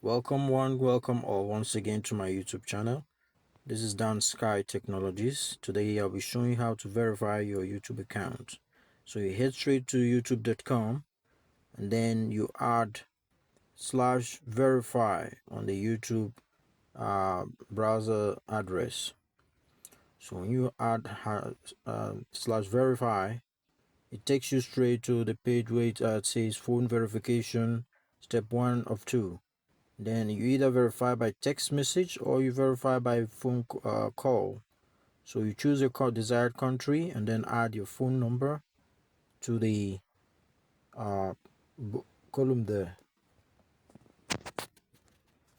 Welcome all once again to my YouTube channel. This is Dan Sky Technologies. Today I'll be showing you how to verify your YouTube account. So you head straight to youtube.com and then you add /verify on the YouTube browser address. So when you add /verify, it takes you straight to the page where it says phone verification step 1 of 2. Then you either verify by text message or you verify by phone call. So you choose your desired country and then add your phone number to the column there.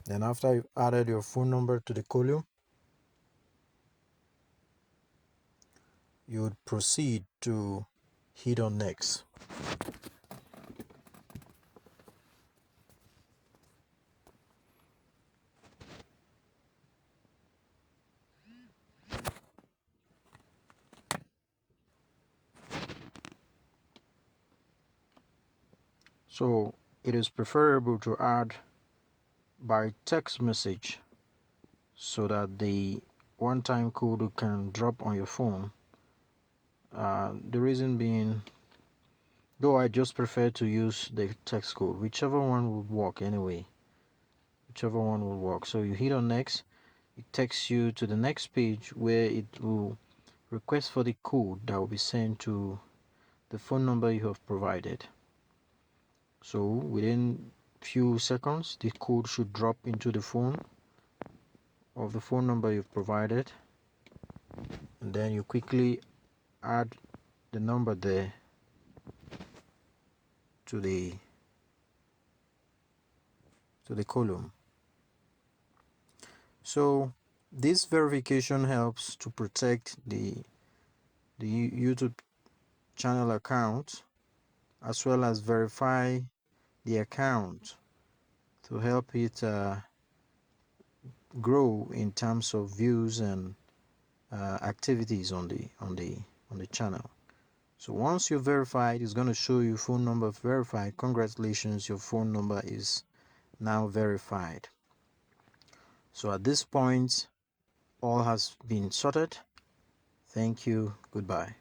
Then after you've added your phone number to the column, you would proceed to hit on next. So it is preferable to add by text message so that the one-time code can drop on your phone. The reason being, though I just prefer to use the text code, whichever one will work anyway. Whichever one will work. So you hit on next, it takes you to the next page where it will request for the code that will be sent to the phone number you have provided. So within few seconds the code should drop into the phone of the phone number you've provided, and then you quickly add the number there to the column. So this verification helps to protect the YouTube channel account, as well as verify the account to help it grow in terms of views and activities on the channel. So once you're verified, it's going to show you phone number verified. Congratulations, your phone number is now verified. So at this point, all has been sorted. Thank you. Goodbye.